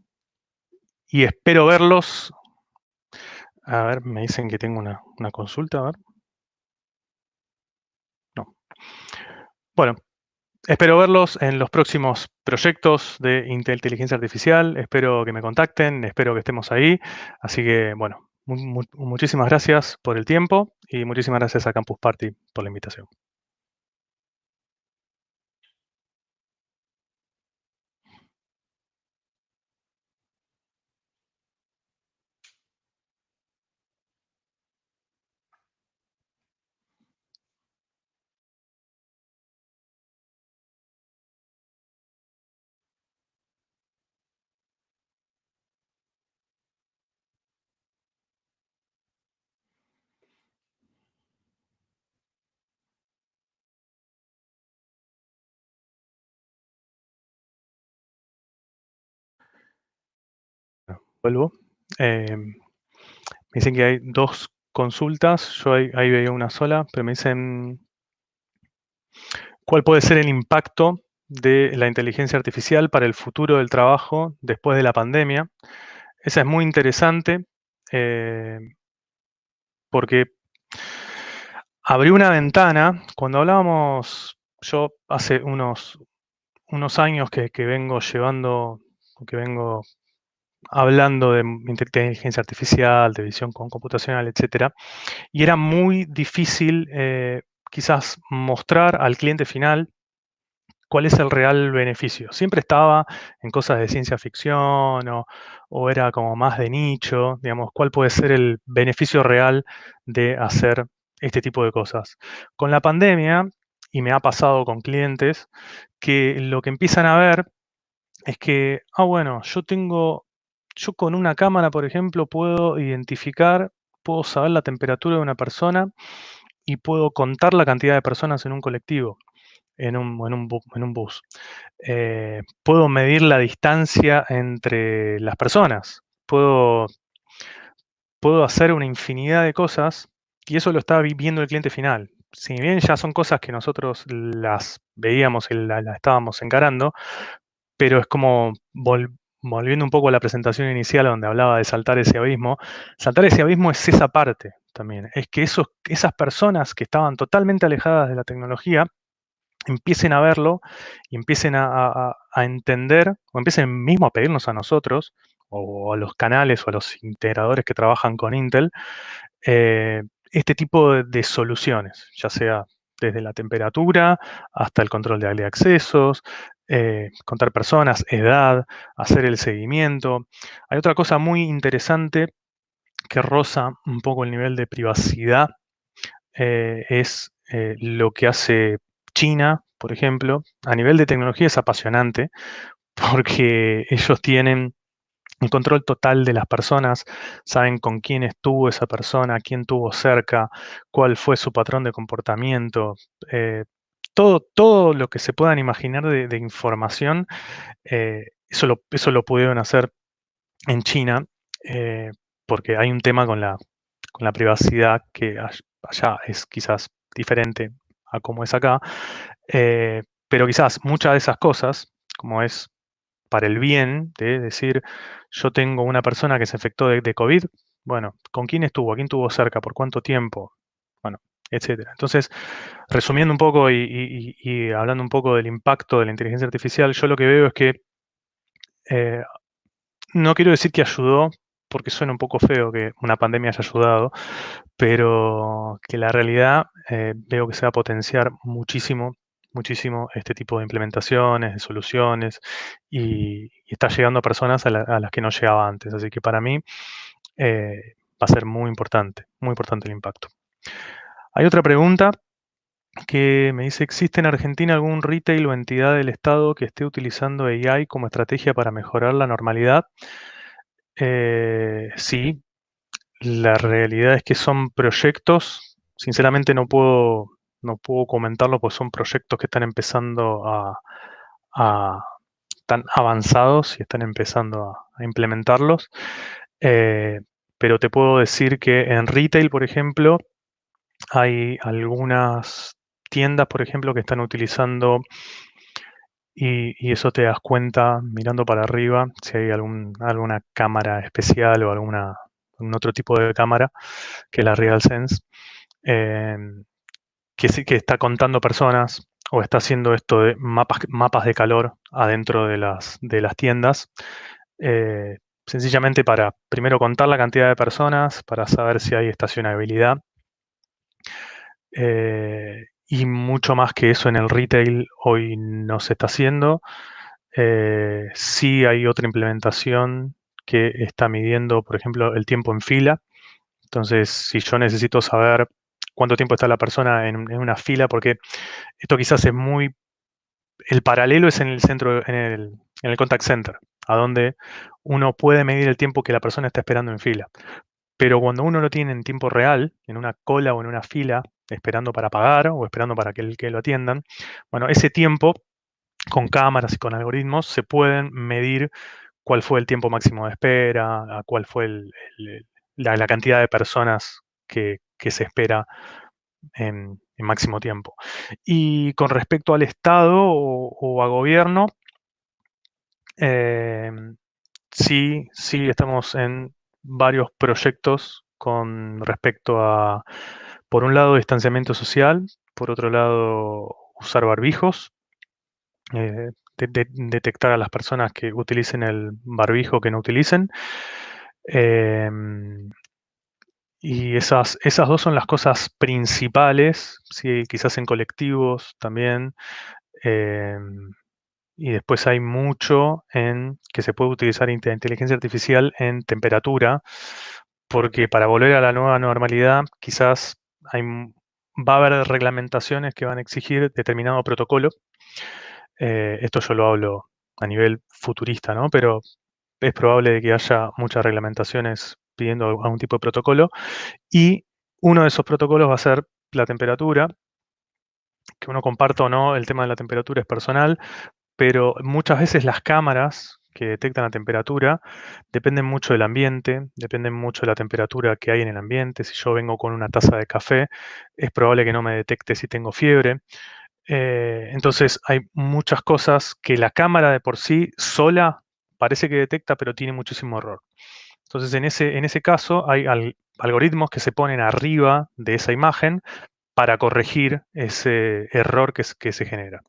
y espero verlos. A ver, me dicen que tengo una consulta. A ver. No. Bueno, espero verlos en los próximos proyectos de inteligencia artificial. Espero que me contacten, espero que estemos ahí. Así que, bueno, muchísimas gracias por el tiempo y muchísimas gracias a Campus Party por la invitación. Vuelvo. Me dicen que hay dos consultas. Yo ahí veía una sola, pero me dicen cuál puede ser el impacto de la inteligencia artificial para el futuro del trabajo después de la pandemia. Esa es muy interesante eh, porque abrió una ventana. Cuando hablábamos, yo hace unos años que vengo llevando, que vengo hablando de inteligencia artificial, de visión computacional, etcétera, y era muy difícil quizás mostrar al cliente final cuál es el real beneficio. Siempre estaba en cosas de ciencia ficción o era como más de nicho, digamos, cuál puede ser el beneficio real de hacer este tipo de cosas. Con la pandemia, y me ha pasado con clientes, que lo que empiezan a ver es que, bueno, yo con una cámara, por ejemplo, puedo identificar, puedo saber la temperatura de una persona y puedo contar la cantidad de personas en un colectivo, en un bus. Puedo medir la distancia entre las personas, puedo hacer una infinidad de cosas y eso lo está viendo el cliente final. Si bien ya son cosas que nosotros las veíamos y la estábamos encarando, pero es como volviendo un poco a la presentación inicial donde hablaba de saltar ese abismo. Saltar ese abismo es esa parte también, es que esas personas que estaban totalmente alejadas de la tecnología empiecen a verlo y empiecen a entender, o empiecen mismo a pedirnos a nosotros, o a los canales o a los integradores que trabajan con Intel, este tipo de soluciones, ya sea desde la temperatura hasta el control de accesos, contar personas, edad, hacer el seguimiento. Hay otra cosa muy interesante que roza un poco el nivel de privacidad, es lo que hace China, por ejemplo. A nivel de tecnología es apasionante porque ellos tienen el control total de las personas, saben con quién estuvo esa persona, quién tuvo cerca, cuál fue su patrón de comportamiento, todo lo que se puedan imaginar de información, eso lo pudieron hacer en China, eh, porque hay un tema con la privacidad que allá es quizás diferente a como es acá, pero quizás muchas de esas cosas, como es para el bien, de decir, yo tengo una persona que se infectó de COVID, bueno, ¿con quién estuvo? ¿A quién tuvo cerca? ¿Por cuánto tiempo? Bueno, etcétera. Entonces, resumiendo un poco y hablando un poco del impacto de la inteligencia artificial, yo lo que veo es que eh, no quiero decir que ayudó, porque suena un poco feo que una pandemia haya ayudado, pero que la realidad veo que se va a potenciar muchísimo muchísimo este tipo de implementaciones, de soluciones, y está llegando a personas a las que no llegaba antes. Así que para mí va a ser muy importante el impacto. Hay otra pregunta que me dice, ¿existe en Argentina algún retail o entidad del Estado que esté utilizando AI como estrategia para mejorar la normalidad? Sí, la realidad es que son proyectos, sinceramente no puedo comentarlo, pues son proyectos que están empezando están avanzados y están empezando a implementarlos. Pero te puedo decir que en retail, por ejemplo, hay algunas tiendas, por ejemplo, que están utilizando, y eso te das cuenta mirando para arriba, si hay alguna cámara especial o algún otro tipo de cámara, que es la RealSense, que sí que está contando personas o está haciendo esto de mapas de calor adentro de las tiendas, sencillamente para primero contar la cantidad de personas, para saber si hay estacionabilidad, y mucho más que eso en el retail hoy no se está haciendo. Sí hay otra implementación que está midiendo, por ejemplo, el tiempo en fila. Entonces, si yo necesito saber cuánto tiempo está la persona en una fila, porque esto quizás es muy... El paralelo es en el centro, en el contact center, a donde uno puede medir el tiempo que la persona está esperando en fila. Pero cuando uno lo tiene en tiempo real, en una cola o en una fila, esperando para pagar o esperando para que lo atiendan, bueno, ese tiempo, con cámaras y con algoritmos, se pueden medir cuál fue el tiempo máximo de espera, cuál fue la cantidad de personas que se espera en máximo tiempo. Y con respecto al Estado o a gobierno, sí estamos en varios proyectos con respecto a, por un lado, distanciamiento social, por otro lado, usar barbijos, detectar a las personas que utilicen el barbijo que no utilicen. Y esas dos son las cosas principales, sí, quizás en colectivos también. Y después hay mucho en que se puede utilizar inteligencia artificial en temperatura, porque para volver a la nueva normalidad quizás va a haber reglamentaciones que van a exigir determinado protocolo. Esto yo lo hablo a nivel futurista, ¿no? Pero es probable de que haya muchas reglamentaciones pidiendo algún tipo de protocolo, y uno de esos protocolos va a ser la temperatura. Que uno comparta o no el tema de la temperatura es personal, pero muchas veces las cámaras que detectan la temperatura dependen mucho del ambiente, dependen mucho de la temperatura que hay en el ambiente. Si yo vengo con una taza de café, es probable que no me detecte si tengo fiebre. Entonces hay muchas cosas que la cámara de por sí sola parece que detecta, pero tiene muchísimo error. Entonces en ese caso hay algoritmos que se ponen arriba de esa imagen para corregir ese error que se genera.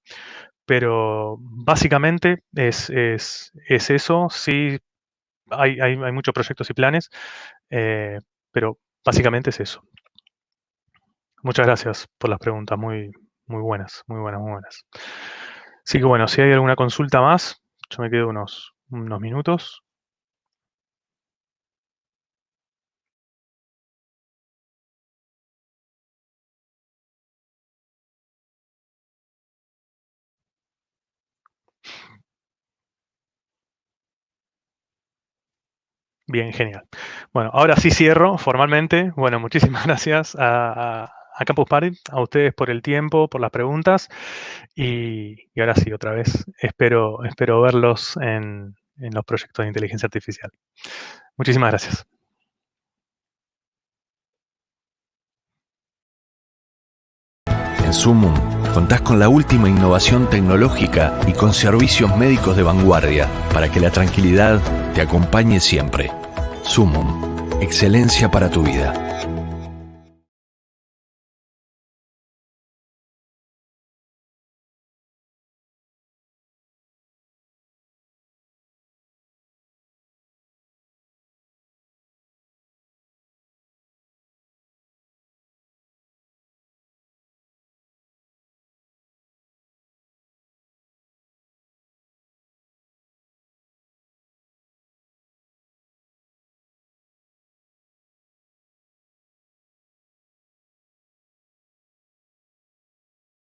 Pero básicamente es eso. Sí, hay muchos proyectos y planes, pero básicamente es eso. Muchas gracias por las preguntas, muy buenas, muy buenas, muy buenas. Así que bueno, si hay alguna consulta más, yo me quedo unos minutos. Bien, genial. Bueno, ahora sí cierro formalmente. Bueno, muchísimas gracias a Campus Party, a ustedes por el tiempo, por las preguntas. Y ahora sí, otra vez, espero verlos en los proyectos de inteligencia artificial. Muchísimas gracias. En Sumum contás con la última innovación tecnológica y con servicios médicos de vanguardia para que la tranquilidad te acompañe siempre. Sumum, excelencia para tu vida.